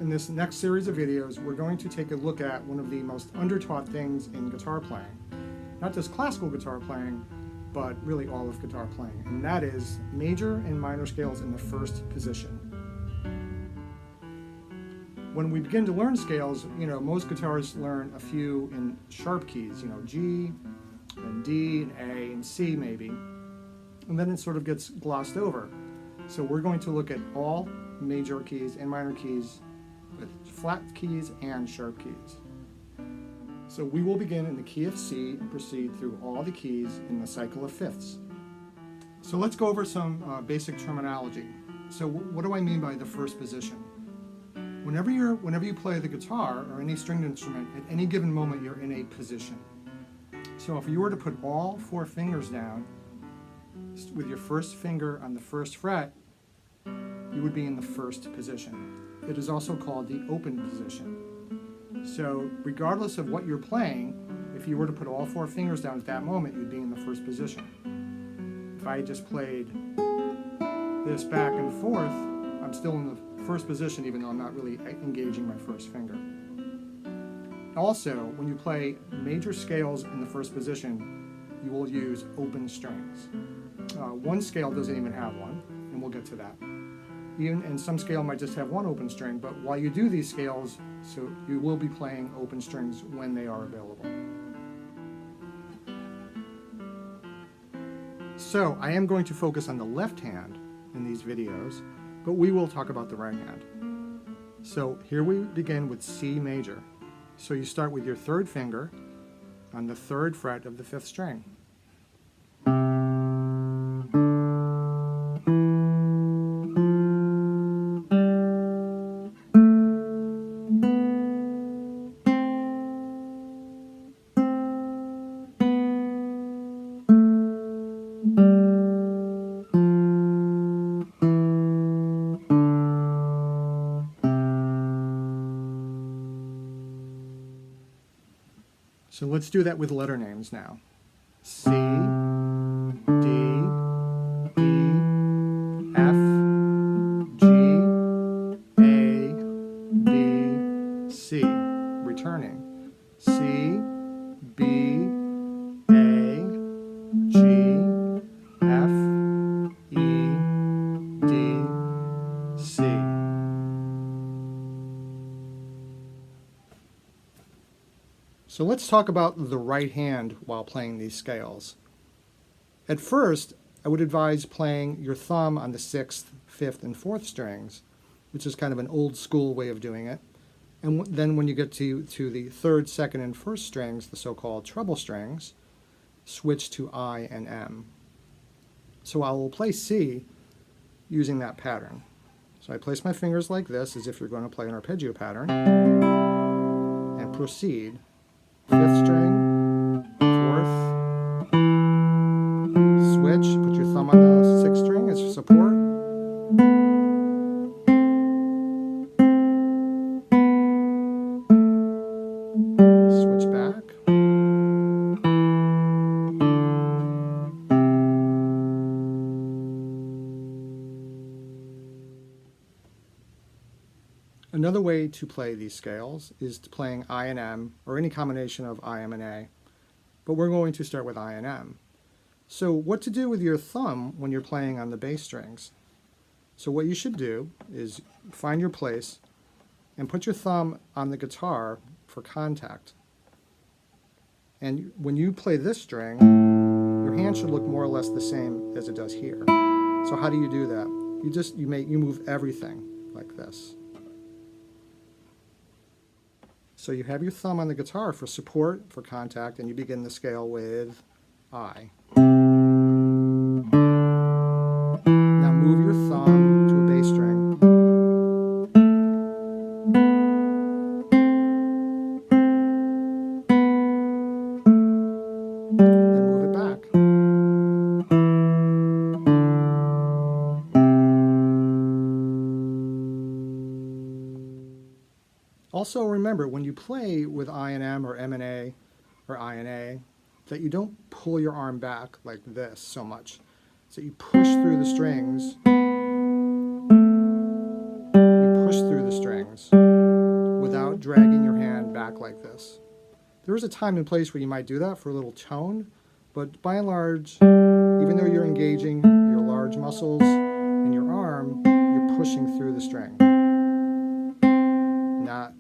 in this next series of videos, we're going to take a look at one of the most undertaught things in guitar playing. Not just classical guitar playing, but really all of guitar playing, and that is major and minor scales in the first position. When we begin to learn scales, most guitarists learn a few in sharp keys, G, and D, and A, and C maybe, and then it sort of gets glossed over. So we're going to look at all major keys and minor keys with flat keys and sharp keys. So we will begin in the key of C and proceed through all the keys in the cycle of fifths. So let's go over some basic terminology. So what do I mean by the first position? Whenever you play the guitar or any stringed instrument, at any given moment you're in a position. So if you were to put all 4 fingers down with your first finger on the first fret, you would be in the first position. It is also called the open position. So regardless of what you're playing, if you were to put all 4 fingers down at that moment, you'd be in the first position. If I just played this back and forth, I'm still in the first position even though I'm not really engaging my first finger. Also, when you play major scales in the first position, you will use open strings. One scale doesn't even have one, and we'll get to that. And some scale might just have one open string, but while you do these scales, so you will be playing open strings when they are available. So I am going to focus on the left hand in these videos, but we will talk about the right hand. So here we begin with C major. So you start with your 3rd finger on the 3rd fret of the 5th string. So let's do that with letter names now. C, D, E, F, G, A, B, C. Returning. C, B, A, G, F, E, D, C. So let's talk about the right hand while playing these scales. At first, I would advise playing your thumb on the 6th, 5th, and 4th strings, which is kind of an old school way of doing it. And then when you get to the 3rd, 2nd, and 1st strings, the so-called treble strings, switch to I and M. So I will play C using that pattern. So I place my fingers like this, as if you're going to play an arpeggio pattern, and proceed. 5th string, 4th, switch, put your thumb on the 6th string as support, switch back, Another way to play these scales is playing I and M, or any combination of I, M, and A, but we're going to start with I and M. So what to do with your thumb when you're playing on the bass strings? So what you should do is find your place and put your thumb on the guitar for contact. And when you play this string, your hand should look more or less the same as it does here. So how do you do that? You move everything like this. So you have your thumb on the guitar for support, for contact, and you begin the scale with I. Now move your thumb to a bass string. Then move it back. Also remember, when you play with I and M or M and A or I and A, that you don't pull your arm back like this so much. So you push through the strings. You push through the strings. without dragging your hand back like this. There is a time and place where you might do that for a little tone, but by and large, even though you're engaging your large muscles in your arm, you're pushing through the string, not